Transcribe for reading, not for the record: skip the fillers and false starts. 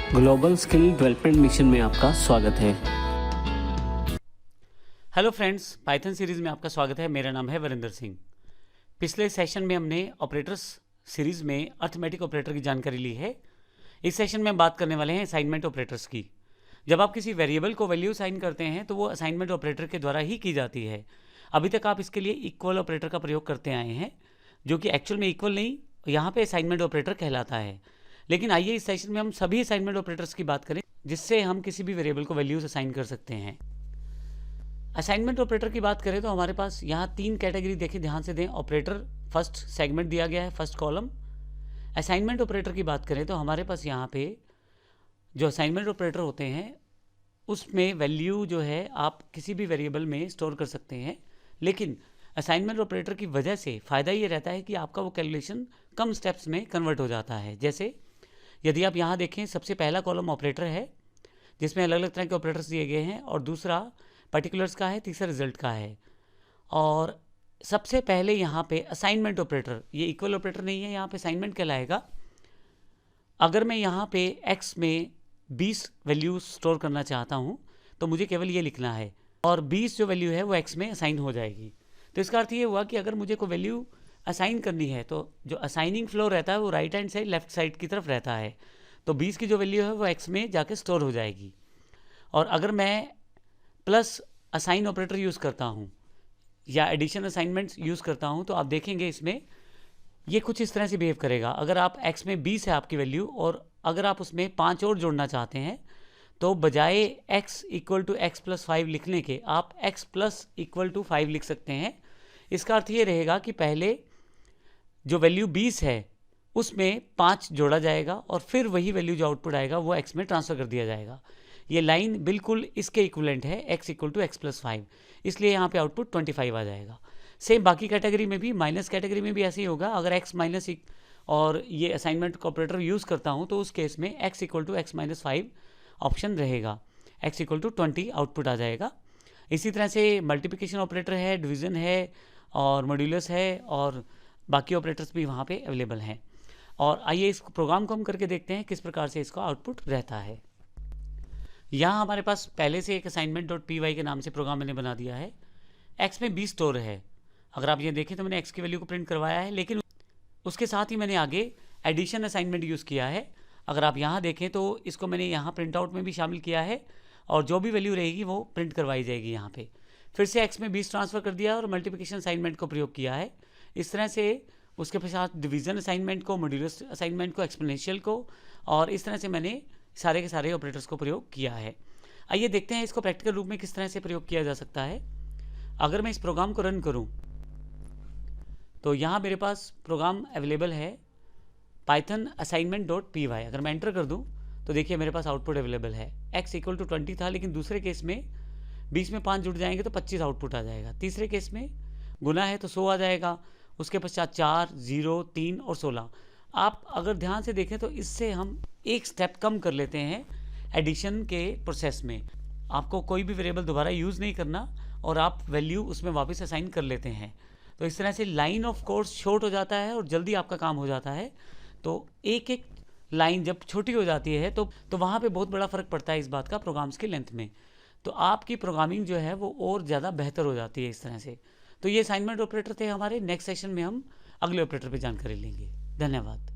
Global skill development mission में आपका स्वागत है। हेलो फ्रेंड्स, पाइथन सीरीज़ में आपका स्वागत है। मेरा नाम है वरिंदर सिंह। पिछले सेशन में हमने ऑपरेटर्स सीरीज़ में अर्थमेटिक ऑपरेटर की जानकारी ली है। इस सेशन में हम बात करने वाले हैं असाइनमेंट ऑपरेटर्स की। जब आप किसी वेरिएबल को वैल्यू असाइन करते हैं तो वो असाइनमेंट ऑपरेटर के द्वारा ही की जाती है। अभी तक आप इसके लिए इक्वल ऑपरेटर का प्रयोग करते आए हैं, जो कि एक्चुअल में इक्वल नहीं, यहाँ पे असाइनमेंट ऑपरेटर कहलाता है। लेकिन आइए इस सेशन में हम सभी असाइनमेंट ऑपरेटर्स की बात करें, जिससे हम किसी भी वेरिएबल को वैल्यूज असाइन कर सकते हैं। असाइनमेंट ऑपरेटर की बात करें तो हमारे पास यहाँ 3 कैटेगरी देखें, ध्यान से दें। ऑपरेटर फर्स्ट सेगमेंट दिया गया है, फर्स्ट कॉलम। असाइनमेंट ऑपरेटर की बात करें तो हमारे पास यहाँ पे जो असाइनमेंट ऑपरेटर होते हैं उसमें वैल्यू जो है आप किसी भी वेरिएबल में स्टोर कर सकते हैं। लेकिन असाइनमेंट ऑपरेटर की वजह से फ़ायदा ये रहता है कि आपका वो कैलकुलेशन कम स्टेप्स में कन्वर्ट हो जाता है। जैसे यदि आप यहाँ देखें, सबसे पहला कॉलम ऑपरेटर है जिसमें अलग अलग तरह के ऑपरेटर्स दिए गए हैं, और दूसरा पर्टिकुलर्स का है, तीसरा रिजल्ट का है। और सबसे पहले यहाँ पे असाइनमेंट ऑपरेटर, ये इक्वल ऑपरेटर नहीं है, यहाँ पे असाइनमेंट कहलाएगा। अगर मैं यहाँ पे x में 20 वैल्यू स्टोर करना चाहता हूँ तो मुझे केवल ये लिखना है, और 20 जो वैल्यू है वो x में असाइन हो जाएगी। तो इसका अर्थ ये हुआ कि अगर मुझे कोई वैल्यू असाइन करनी है तो जो असाइनिंग फ्लो रहता है वो राइट हैंड से लेफ्ट साइड की तरफ रहता है। तो 20 की जो वैल्यू है वो x में जाके स्टोर हो जाएगी। और अगर मैं प्लस असाइन ऑपरेटर यूज़ करता हूँ या एडिशन असाइनमेंट्स यूज़ करता हूँ तो आप देखेंगे इसमें ये कुछ इस तरह से बिहेव करेगा। अगर आप x में 20 है आपकी वैल्यू, और अगर आप उसमें 5 और जोड़ना चाहते हैं तो बजाय x equal to x plus 5 लिखने के आप x प्लस इक्वल टू 5 लिख सकते हैं। इसका अर्थ ये रहेगा कि पहले जो वैल्यू 20 है उसमें 5 जोड़ा जाएगा और फिर वही वैल्यू जो आउटपुट आएगा वो x में ट्रांसफ़र कर दिया जाएगा। ये लाइन बिल्कुल इसके इक्विवेलेंट है, x equal to x plus 5, इसलिए यहाँ पे आउटपुट 25 आ जाएगा। सेम बाकी कैटेगरी में भी, माइनस कैटेगरी में भी ऐसे ही होगा। अगर x माइनस और ये असाइनमेंट ऑपरेटर यूज़ करता हूँ तो उस केस में x equal to x minus 5 option रहेगा, x इक्वल टू 20 आउटपुट आ जाएगा। इसी तरह से मल्टीप्लिकेशन ऑपरेटर है, डिवीज़न है और मॉड्यूलस है, और बाकी ऑपरेटर्स भी वहाँ पे अवेलेबल हैं। और आइए इस प्रोग्राम को हम करके देखते हैं किस प्रकार से इसका आउटपुट रहता है। यहाँ हमारे पास पहले से एक असाइनमेंट डॉट पी वाई के नाम से प्रोग्राम मैंने बना दिया है। x में 20 स्टोर है। अगर आप ये देखें तो मैंने x की वैल्यू को प्रिंट करवाया है, लेकिन उसके साथ ही मैंने आगे एडिशन असाइनमेंट यूज़ किया है। अगर आप यहाँ देखें तो इसको मैंने यहाँ प्रिंट आउट में भी शामिल किया है, और जो भी वैल्यू रहेगी वो प्रिंट करवाई जाएगी यहाँ पे। फिर से x में 20 ट्रांसफ़र कर दिया और मल्टीप्लिकेशन असाइनमेंट को प्रयोग किया है। इस तरह से उसके पश्चात डिवीज़न असाइनमेंट को, मॉड्यूलस असाइनमेंट को, एक्सपोनेंशियल को, और इस तरह से मैंने सारे के सारे ऑपरेटर्स को प्रयोग किया है। आइए देखते हैं इसको प्रैक्टिकल रूप में किस तरह से प्रयोग किया जा सकता है। अगर मैं इस प्रोग्राम को रन करूं तो यहाँ मेरे पास प्रोग्राम अवेलेबल है Python assignment dot p y. अगर मैं एंटर कर दूं तो देखिए मेरे पास आउटपुट अवेलेबल है। x इक्वल टू 20 था, लेकिन दूसरे केस में 20 में 5 जुड़ जाएंगे तो 25 आउटपुट आ जाएगा। तीसरे केस में गुना है तो 100 आ जाएगा। उसके पश्चात 4, 0, 3 और 16। आप अगर ध्यान से देखें तो इससे हम एक स्टेप कम कर लेते हैं एडिशन के प्रोसेस में। आपको कोई भी वेरिएबल दोबारा यूज़ नहीं करना और आप वैल्यू उसमें वापस असाइन कर लेते हैं। तो इस तरह से लाइन ऑफ कोर्स शॉर्ट हो जाता है और जल्दी आपका काम हो जाता है। तो एक एक लाइन जब छोटी हो जाती है तो वहाँ पे बहुत बड़ा फ़र्क पड़ता है इस बात का प्रोग्राम्स की लेंथ में। तो आपकी प्रोग्रामिंग जो है वो और ज़्यादा बेहतर हो जाती है इस तरह से। तो ये असाइनमेंट ऑपरेटर थे हमारे। नेक्स्ट सेशन में हम अगले ऑपरेटर पे जानकारी लेंगे। धन्यवाद।